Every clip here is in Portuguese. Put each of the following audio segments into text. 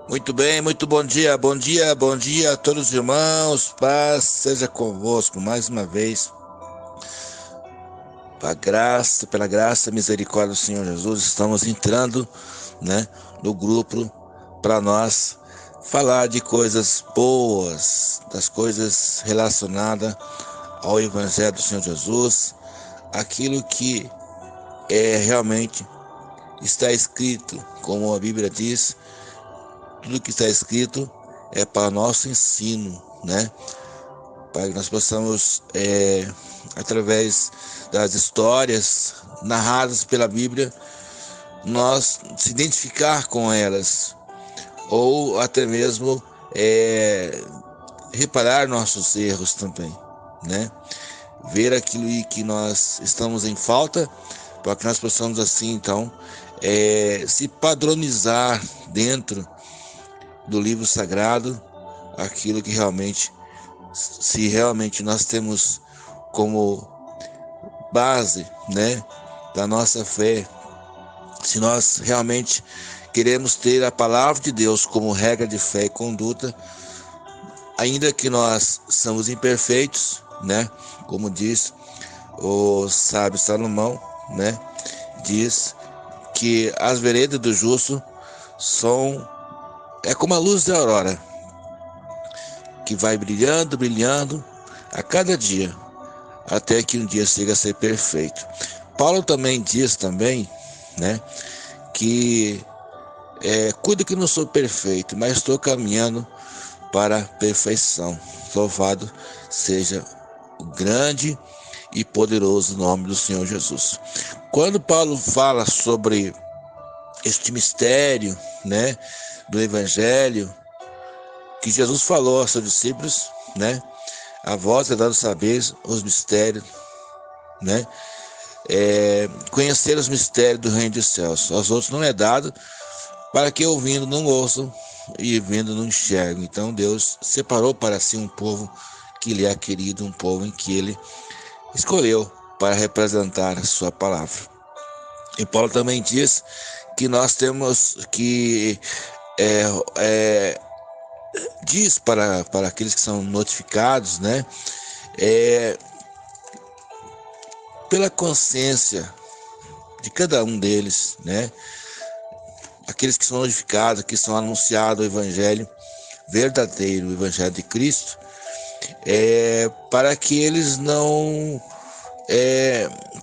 Muito bem, muito bom dia, bom dia, bom dia a todos os irmãos, paz seja convosco mais uma vez, pela graça e misericórdia do Senhor Jesus, estamos entrando, no grupo para nós falar de coisas boas, das coisas relacionadas ao Evangelho do Senhor Jesus, aquilo que realmente está escrito, como a Bíblia diz. Tudo que está escrito é para nosso ensino, para que nós possamos, através das histórias narradas pela Bíblia, nós se identificar com elas, ou até mesmo reparar nossos erros também, ver aquilo que nós estamos em falta, para que nós possamos assim, então, se padronizar dentro do livro sagrado, aquilo que realmente, se realmente nós temos como base, da nossa fé, se nós realmente queremos ter a palavra de Deus como regra de fé e conduta, ainda que nós somos imperfeitos, como diz o sábio Salomão, diz que as veredas do justo é como a luz da aurora, que vai brilhando, brilhando a cada dia, até que um dia chega a ser perfeito. Paulo também diz que cuido que não sou perfeito, mas estou caminhando para a perfeição. Louvado seja o grande e poderoso nome do Senhor Jesus. Quando Paulo fala sobre este mistério, do Evangelho, que Jesus falou aos seus discípulos, a vós é dado saber os mistérios, conhecer os mistérios do reino dos céus. Aos outros não é dado, para que ouvindo não ouçam e vendo não enxergam. Então Deus separou para si um povo que lhe é querido, um povo em que ele escolheu para representar a sua palavra. E Paulo também diz que nós temos que diz para aqueles que são notificados, pela consciência de cada um deles, aqueles que são notificados, que são anunciados o Evangelho verdadeiro, o Evangelho de Cristo, para que eles não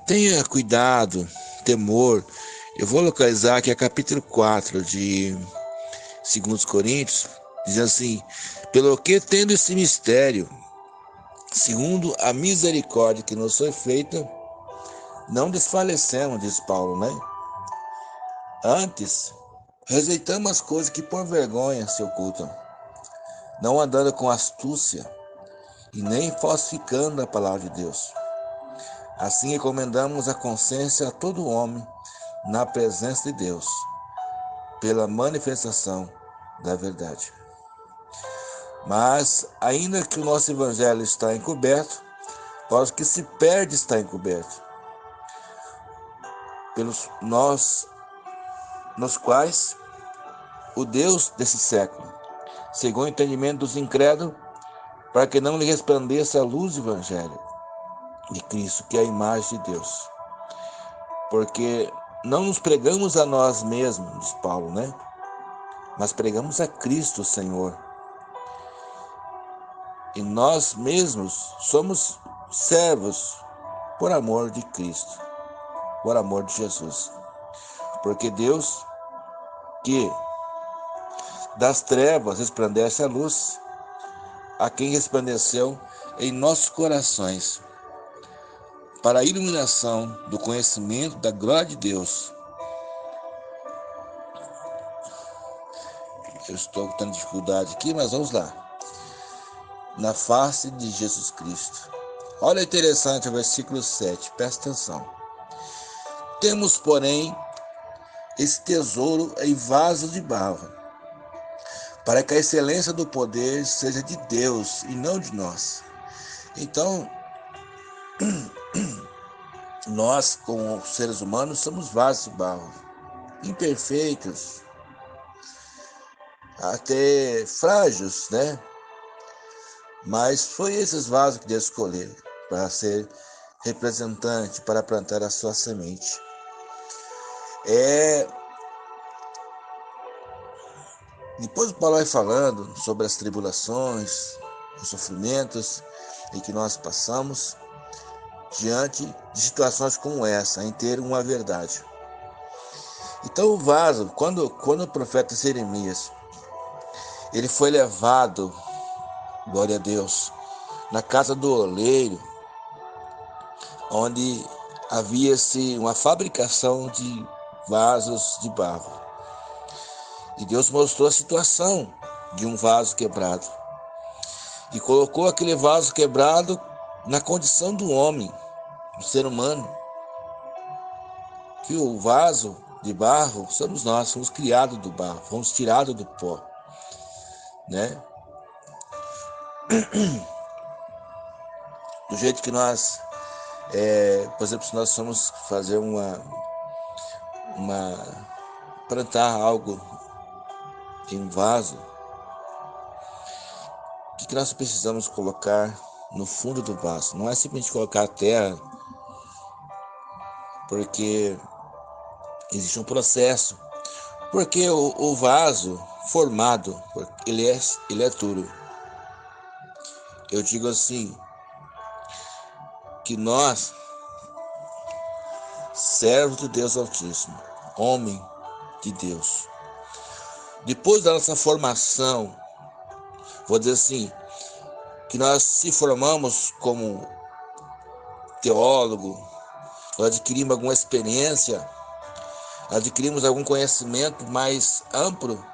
tenham cuidado, temor. Eu vou localizar aqui a capítulo 4 de 2 Coríntios, diz assim: pelo que tendo esse mistério, segundo a misericórdia que nos foi feita, não desfalecemos, diz Paulo, Antes, rejeitamos as coisas que por vergonha se ocultam, não andando com astúcia e nem falsificando a palavra de Deus. Assim recomendamos a consciência a todo homem na presença de Deus, pela manifestação da verdade. Mas, ainda que o nosso evangelho está encoberto, para os que se perde está encoberto, pelos nós, nos quais o Deus desse século cegou o entendimento dos incrédulos, para que não lhe resplandeça a luz do evangelho de Cristo, que é a imagem de Deus. Porque não nos pregamos a nós mesmos, diz Paulo, mas pregamos a Cristo, o Senhor. E nós mesmos somos servos por amor de Cristo, por amor de Jesus. Porque Deus, que das trevas resplandece a luz, a quem resplandeceu em nossos corações, para a iluminação do conhecimento da glória de Deus. Eu estou tendo dificuldade aqui, mas vamos lá. Na face de Jesus Cristo. Olha interessante o versículo 7, presta atenção. Temos, porém, esse tesouro em vasos de barro, para que a excelência do poder seja de Deus e não de nós. Então, nós, como seres humanos, somos vasos de barro, imperfeitos. até frágeis, né? Mas foi esses vasos que Deus escolheu para ser representante, para plantar a sua semente. Depois o Paulo vai falando sobre as tribulações, os sofrimentos em que nós passamos diante de situações como essa, em ter uma verdade. Então o vaso, quando o profeta Jeremias, ele foi levado, glória a Deus, na casa do oleiro, onde havia-se uma fabricação de vasos de barro. E Deus mostrou a situação de um vaso quebrado. E colocou aquele vaso quebrado na condição do homem, do ser humano. Que o vaso de barro somos nós, fomos criados do barro, fomos tirados do pó, né? Do jeito que nós, por exemplo, se nós formos fazer plantar algo em um vaso, o que nós precisamos colocar no fundo do vaso? Não é simplesmente colocar a terra, porque existe um processo. Porque o vaso formado, ele é duro. Eu digo assim, que nós, servos do Deus Altíssimo, homem de Deus, depois da nossa formação, vou dizer assim, que nós se formamos como teólogo, nós adquirimos alguma experiência, adquirimos algum conhecimento mais amplo,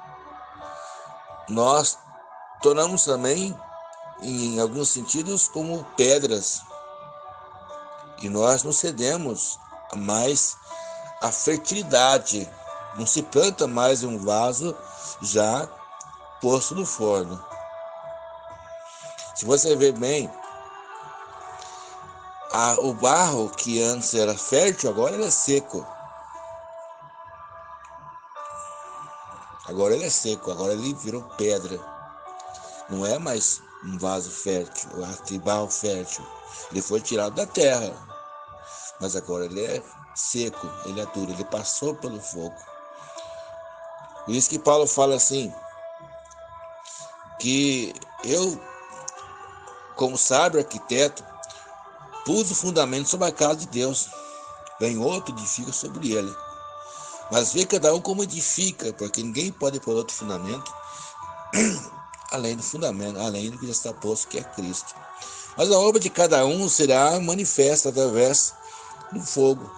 nós tornamos também, em alguns sentidos, como pedras. E nós não cedemos mais à fertilidade. Não se planta mais um vaso já posto no forno. Se você ver bem, o barro que antes era fértil, agora ele é seco. Agora ele é seco, agora ele virou pedra. Não é mais um vaso fértil, aquele barro fértil. Ele foi tirado da terra, mas agora ele é seco, ele é duro, ele passou pelo fogo. Por isso que Paulo fala assim, que eu, como sábio arquiteto, pus o fundamento sobre a casa de Deus, vem outro edifica sobre ele. Mas vê cada um como edifica, porque ninguém pode pôr outro fundamento além do fundamento, além do que já está posto, que é Cristo. Mas a obra de cada um será manifesta através do fogo.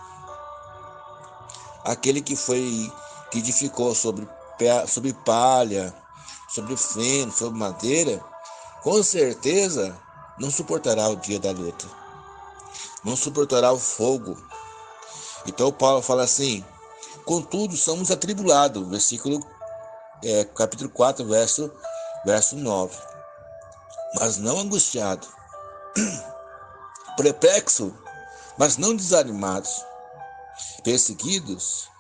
Aquele que edificou sobre palha, sobre feno, sobre madeira, com certeza não suportará o dia da luta, não suportará o fogo. Então Paulo fala assim, contudo somos atribulados, capítulo 4, verso 9, mas não angustiado, perplexo, mas não desanimados, perseguidos,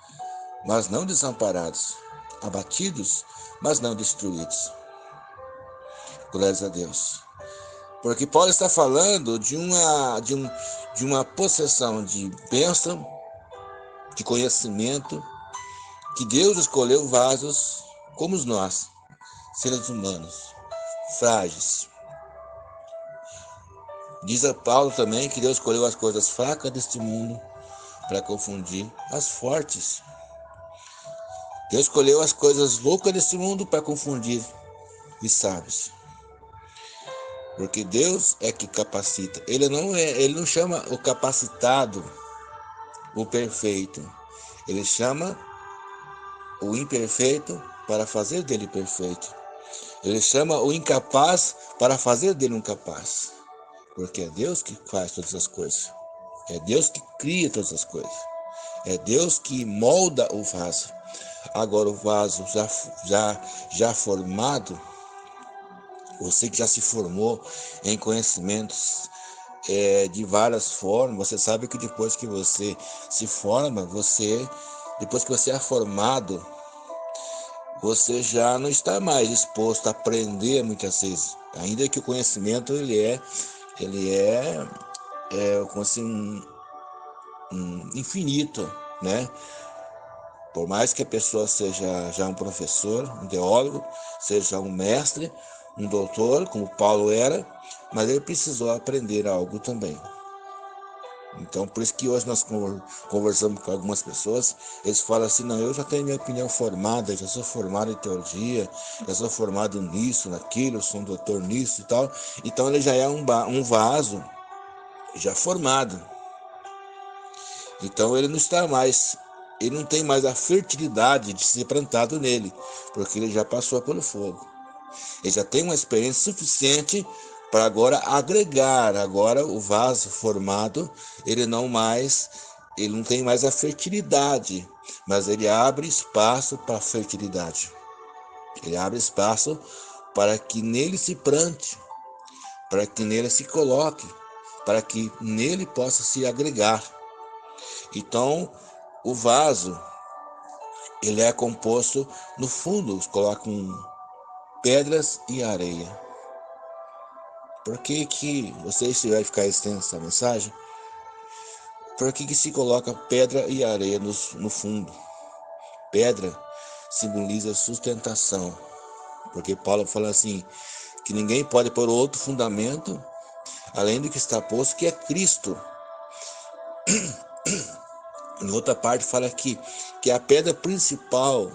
mas não desamparados, abatidos, mas não destruídos. Glórias a Deus. Porque Paulo está falando de uma possessão de bênção, de conhecimento, que Deus escolheu vasos como nós, seres humanos, frágeis. Diz a Paulo também que Deus escolheu as coisas fracas deste mundo para confundir as fortes. Deus escolheu as coisas loucas deste mundo para confundir os sábios. Porque Deus é que capacita. Ele não chama o capacitado o perfeito. Ele chama o imperfeito para fazer dele perfeito. Ele chama o incapaz para fazer dele um capaz. Porque é Deus que faz todas as coisas. É Deus que cria todas as coisas. É Deus que molda o vaso. Agora o vaso já formado, você que já se formou em conhecimentos de várias formas, você sabe que depois que você se forma, depois que você é formado, você já não está mais disposto a aprender muitas vezes, ainda que o conhecimento como assim, um infinito, né? Por mais que a pessoa seja já um professor, um teólogo, seja um mestre, um doutor, como Paulo era, mas ele precisou aprender algo também. Então, por isso que hoje nós conversamos com algumas pessoas, eles falam assim, não, eu já tenho minha opinião formada, já sou formado em teologia, já sou formado nisso, naquilo, sou um doutor nisso e tal. Então, ele já é um vaso já formado. Então, ele não tem mais a fertilidade de ser plantado nele, porque ele já passou pelo fogo. Ele já tem uma experiência suficiente para agora agregar. Agora o vaso formado, ele não tem mais a fertilidade, mas ele abre espaço para a fertilidade. Ele abre espaço para que nele se plante, para que nele se coloque, para que nele possa se agregar. Então, o vaso, ele é composto no fundo, colocam pedras e areia. Por que você vai ficar extensa essa mensagem? Por que se coloca pedra e areia no fundo? Pedra simboliza sustentação, porque Paulo fala assim, que ninguém pode pôr outro fundamento, além do que está posto, que é Cristo. Em outra parte fala que a pedra principal,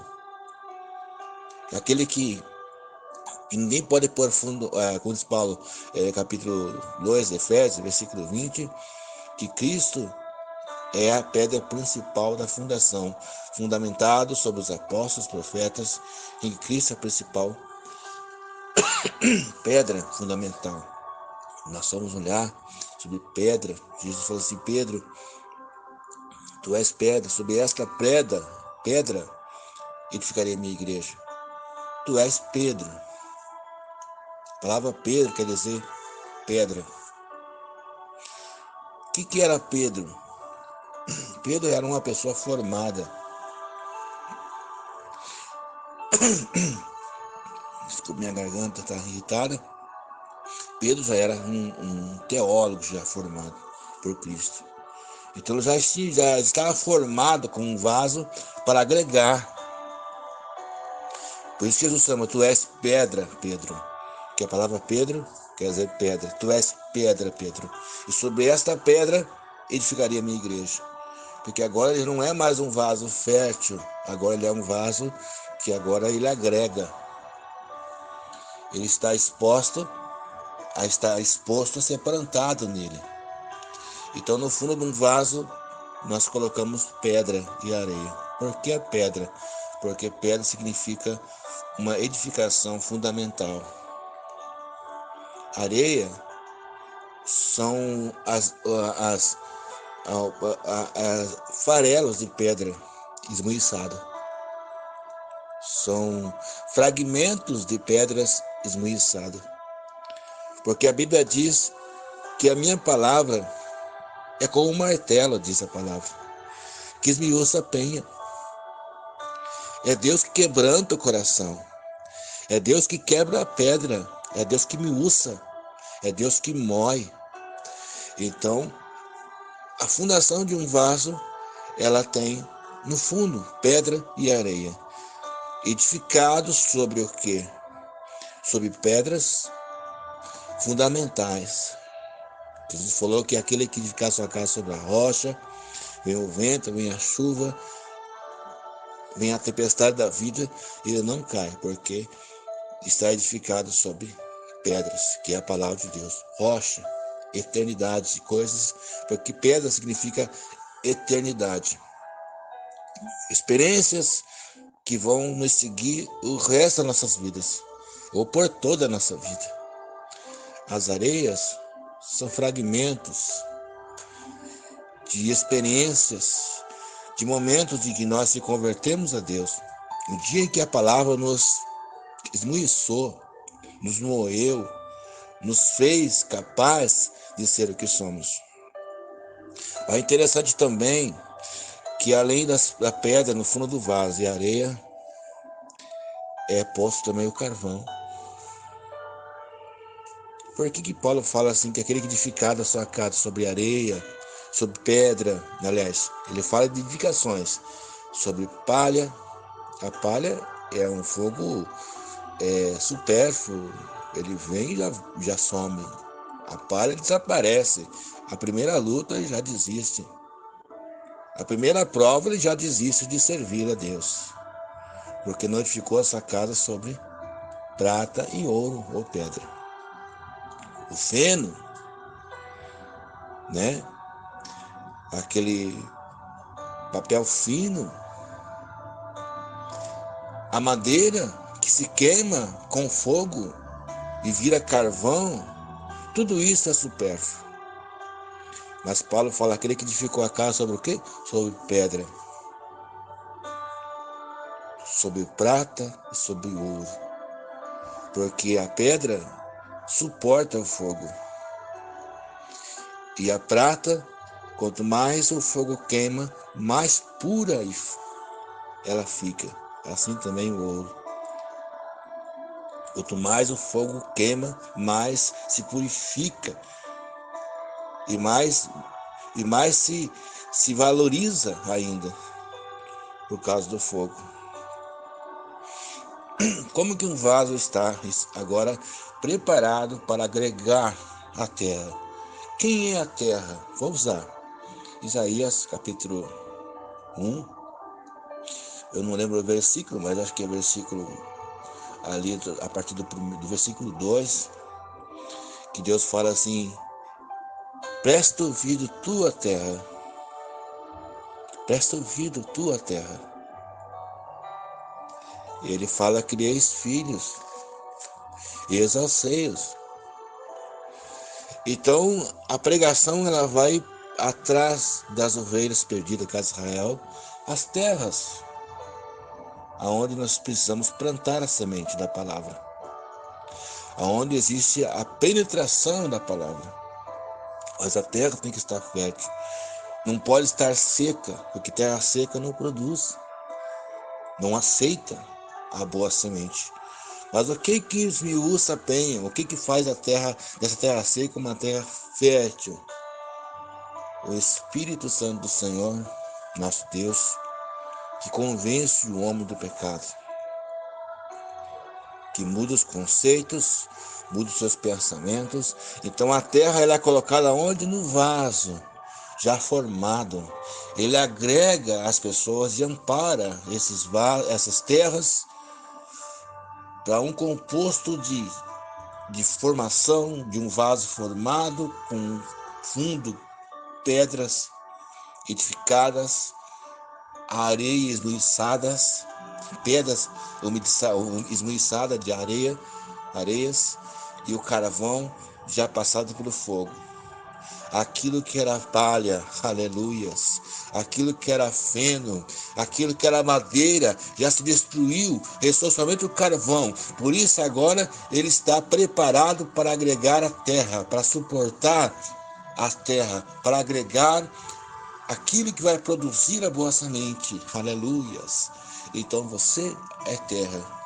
aquele que ninguém pode pôr fundo, como diz Paulo, capítulo 2 de Efésios, versículo 20, que Cristo é a pedra principal da fundação, fundamentado sobre os apóstolos, profetas, em Cristo é a principal pedra fundamental. Nós vamos olhar sobre pedra. Jesus falou assim, Pedro, tu és pedra, sobre esta pedra, edificarei a minha igreja. Tu és Pedro. A palavra Pedro quer dizer pedra. O que era Pedro? Pedro era uma pessoa formada. Desculpa, minha garganta está irritada. Pedro já era um teólogo já formado por Cristo. Então ele já estava formado com um vaso para agregar. Por isso que Jesus chama, tu és pedra, Pedro. Que a palavra Pedro quer dizer pedra. Tu és pedra, Pedro. E sobre esta pedra edificaria a minha igreja. Porque agora ele não é mais um vaso fértil. Agora ele é um vaso que agora ele agrega. Ele está exposto a ser plantado nele. Então, no fundo de um vaso, nós colocamos pedra e areia. Por que a pedra? Porque pedra significa uma edificação fundamental. Areia são as farelos de pedra esmuiçada. São fragmentos de pedras esmuiçadas. Porque a Bíblia diz que a minha palavra é como um martelo, diz a palavra, que esmiuça a penha. É Deus que quebranta o coração. É Deus que quebra a pedra. É Deus que miúça. É Deus que mói. Então, a fundação de um vaso, ela tem, no fundo, pedra e areia. Edificados sobre o quê? Sobre pedras fundamentais. Jesus falou que aquele que edificar sua casa sobre a rocha, vem o vento, vem a chuva, vem a tempestade da vida, ele não cai, porque está edificado sobre pedras, que é a palavra de Deus. Rocha, eternidade, coisas, porque pedra significa eternidade. Experiências que vão nos seguir o resto das nossas vidas, ou por toda a nossa vida. As areias são fragmentos de experiências, de momentos em que nós se convertemos a Deus. O dia em que a palavra nos esmuiçou, nos moeu, nos fez capaz de ser o que somos. É interessante também que além da pedra no fundo do vaso e areia, é posto também o carvão. Por que Paulo fala assim, que aquele que edificado a sua casa sobre areia, sobre pedra, aliás, ele fala de edificações, sobre palha. A palha é um fogo supérfluo, ele vem e já some. A palha desaparece. A primeira luta ele já desiste. A primeira prova ele já desiste de servir a Deus, porque não edificou essa casa sobre prata e ouro ou pedra. O feno, né? Aquele papel fino, a madeira que se queima com fogo e vira carvão, tudo isso é supérfluo. Mas Paulo fala, aquele que edificou a casa sobre o quê? Sobre pedra, sobre prata e sobre ouro. Porque a pedra suporta o fogo. E a prata, quanto mais o fogo queima, mais pura ela fica. Assim também o ouro. Quanto mais o fogo queima, mais se purifica. E mais se valoriza ainda por causa do fogo. Como que um vaso está agora preparado para agregar a terra? Quem é a terra? Vamos lá. Isaías capítulo 1. Eu não lembro o versículo, mas acho que é versículo ali, a partir do versículo 2, que Deus fala assim: presta ouvido tua terra, presta ouvido tua terra. Ele fala: crieis filhos, e exalcei-os. Então, a pregação ela vai atrás das ovelhas perdidas de Israel, as terras, aonde nós precisamos plantar a semente da palavra, aonde existe a penetração da palavra. Mas a terra tem que estar fértil, não pode estar seca, porque terra seca não produz, não aceita a boa semente. Mas o que esmiuça a penha? O que faz dessa terra seca uma terra fértil? O Espírito Santo do Senhor, nosso Deus, que convence o homem do pecado, que muda os conceitos, muda os seus pensamentos. Então a terra ela é colocada onde? No vaso, já formado. Ele agrega as pessoas e ampara essas terras para um composto de formação de um vaso formado com fundo, pedras edificadas, areia esmuiçadas, pedras esmuiçadas de areias, e o carvão já passado pelo fogo. Aquilo que era palha, aleluias, aquilo que era feno, aquilo que era madeira, já se destruiu, restou somente o carvão. Por isso agora ele está preparado para agregar a terra, para suportar a terra, para agregar aquilo que vai produzir a boa semente, aleluias. Então você é terra.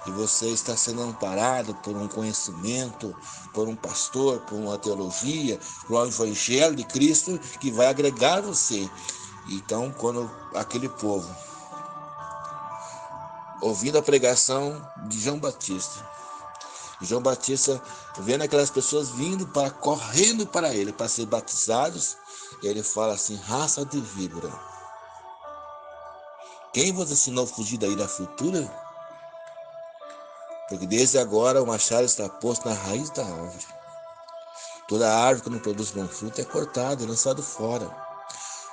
E você está sendo amparado por um conhecimento, por um pastor, por uma teologia, por um evangelho de Cristo que vai agregar você. Então, quando aquele povo, ouvindo a pregação de João Batista vendo aquelas pessoas correndo para ele, para ser batizados, ele fala assim: raça de víbora, quem vos ensinou a fugir da ira futura? Porque desde agora o machado está posto na raiz da árvore. Toda árvore que não produz bom fruto é cortada e lançada fora.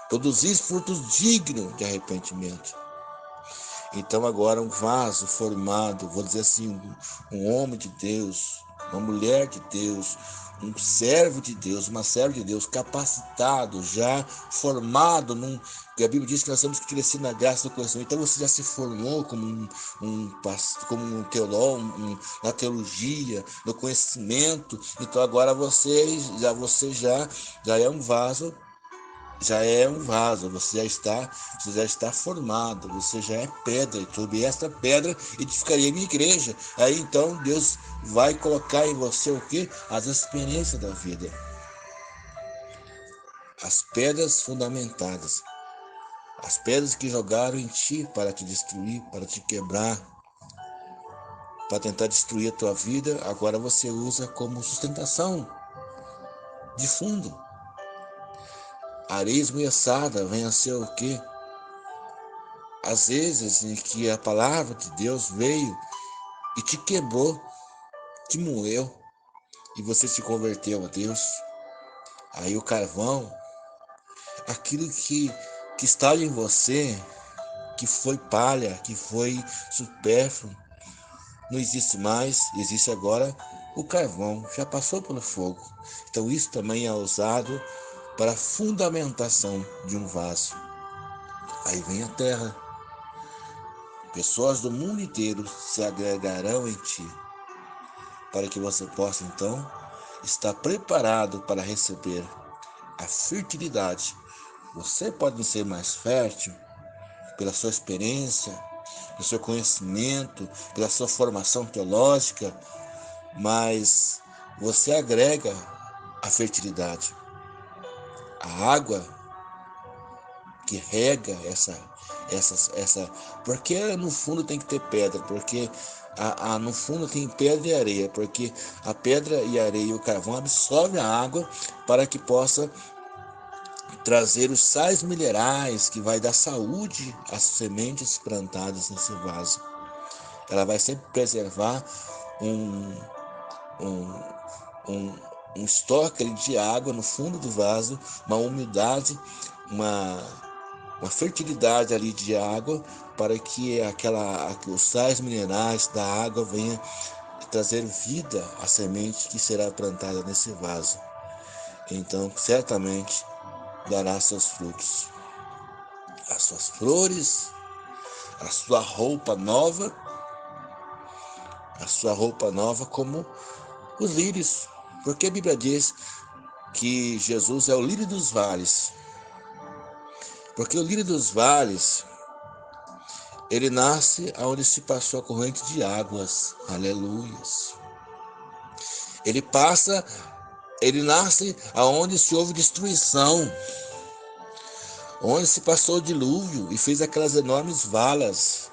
Produzis frutos dignos de arrependimento. Então agora um vaso formado, vou dizer assim, um homem de Deus, uma mulher de Deus, um servo de Deus, uma serva de Deus, capacitado, já formado, porque a Bíblia diz que nós temos que crescer na graça do conhecimento. Então você já se formou como um teólogo, na teologia, no conhecimento. Então agora você já é um vaso já é um vaso, você já está formado, você já é pedra, e sobre esta pedra edificaria minha igreja. Aí então Deus vai colocar em você o que? As experiências da vida, as pedras fundamentadas, as pedras que jogaram em ti para te destruir, para te quebrar, para tentar destruir a tua vida, agora você usa como sustentação de fundo. A areia esmiuçada vem a ser o quê? Às vezes em que a palavra de Deus veio e te quebrou, te moeu, e você se converteu a Deus. Aí o carvão, aquilo que está em você, que foi palha, que foi supérfluo, não existe mais, existe agora o carvão, já passou pelo fogo. Então isso também é usado para a fundamentação de um vaso. Aí vem a terra. Pessoas do mundo inteiro se agregarão em ti, para que você possa então estar preparado para receber a fertilidade. Você pode ser mais fértil pela sua experiência, pelo seu conhecimento, pela sua formação teológica, mas você agrega a fertilidade. A água que rega essa, porque no fundo tem que ter pedra, porque no fundo tem pedra e areia, porque a pedra e a areia e o carvão absorvem a água para que possa trazer os sais minerais que vai dar saúde às sementes plantadas nesse vaso. Ela vai sempre preservar um, um, um, um estoque de água no fundo do vaso, uma umidade, uma fertilidade ali de água, para que os sais minerais da água venham trazer vida à semente que será plantada nesse vaso. Então, certamente dará seus frutos, as suas flores, a sua roupa nova, como os lírios, porque a Bíblia diz que Jesus é o lírio dos vales, porque o lírio dos vales, ele nasce onde se passou a corrente de águas, aleluias. Ele nasce aonde se houve destruição, onde se passou o dilúvio e fez aquelas enormes valas,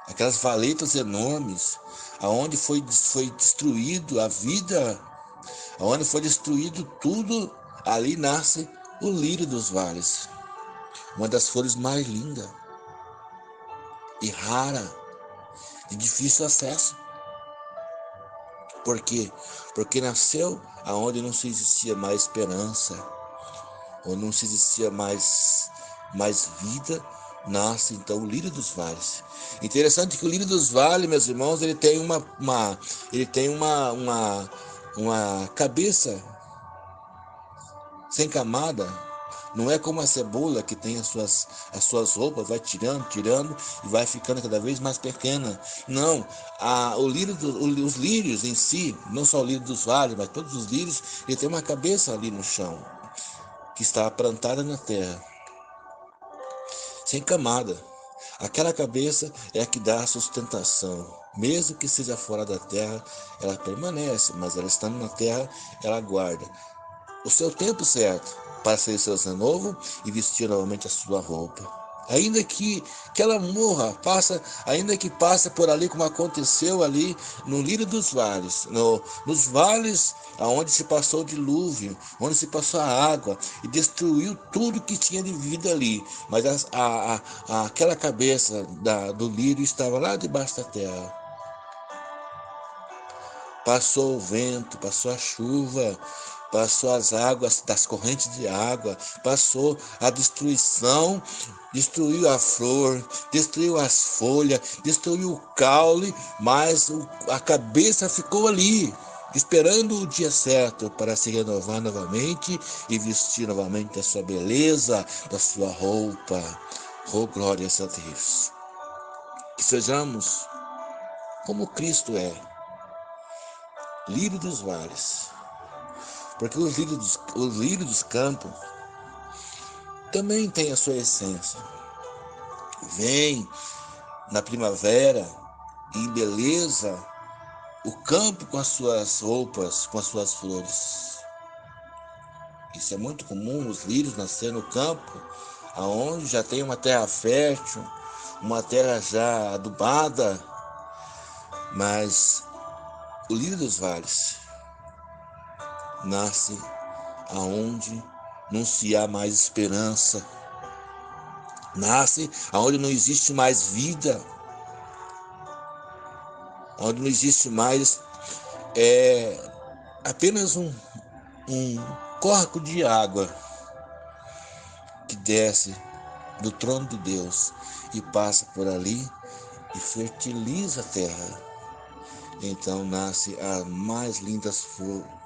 aquelas valetas enormes, aonde foi destruído a vida, aonde foi destruído tudo, ali nasce o lírio dos vales, uma das flores mais lindas e rara, de difícil acesso. Por quê? Porque nasceu aonde não se existia mais esperança, onde não se existia mais vida, nasce então o lírio dos vales. Interessante que o lírio dos vales, meus irmãos, ele tem uma cabeça sem camada. Não é como a cebola que tem as suas roupas, vai tirando e vai ficando cada vez mais pequena. Não, os lírios em si, não só o lírio dos vales, mas todos os lírios, ele tem uma cabeça ali no chão, que está plantada na terra, sem camada. Aquela cabeça é a que dá a sustentação. Mesmo que seja fora da terra, ela permanece, mas ela estando na terra, ela guarda o seu tempo certo para ser seu renovo e vestir novamente a sua roupa. Ainda que ela morra, ainda que passe por ali como aconteceu ali no lírio dos vales, nos vales aonde se passou o dilúvio, onde se passou a água e destruiu tudo que tinha de vida ali. Mas aquela cabeça do lírio estava lá debaixo da terra. Passou o vento, passou a chuva, passou as águas das correntes de água, passou a destruição, destruiu a flor, destruiu as folhas, destruiu o caule, mas a cabeça ficou ali, esperando o dia certo para se renovar novamente e vestir novamente a sua beleza, da sua roupa. Oh, glórias a Deus. Que sejamos como Cristo é, lírio dos vales. Porque os lírios dos campos, também tem a sua essência. Vem na primavera e embeleza o campo com as suas roupas, com as suas flores. Isso é muito comum, os lírios nascer no campo, aonde já tem uma terra fértil, uma terra já adubada, mas o lírio dos vales nasce aonde não se há mais esperança, nasce aonde não existe mais vida, onde não existe mais apenas um córrego de água que desce do trono de Deus e passa por ali e fertiliza a terra. Então nasce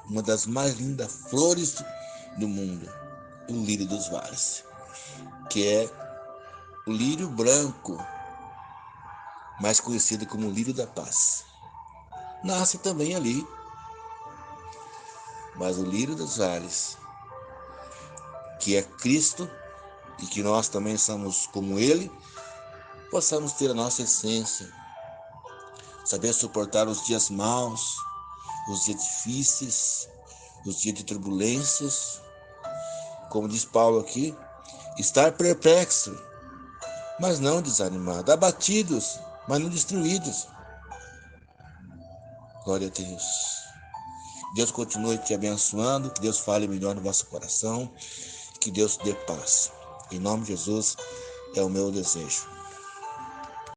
uma das mais lindas flores do mundo, o lírio dos vales, que é o lírio branco, mais conhecido como lírio da paz. Nasce também ali, mas o lírio dos vales, que é Cristo, e que nós também somos como Ele, possamos ter a nossa essência, saber suportar os dias maus, os dias difíceis, os dias de turbulências, como diz Paulo aqui, estar perplexo, mas não desanimado, abatidos, mas não destruídos. Glória a Deus. Deus continue te abençoando, que Deus fale melhor no vosso coração, que Deus te dê paz. Em nome de Jesus é o meu desejo.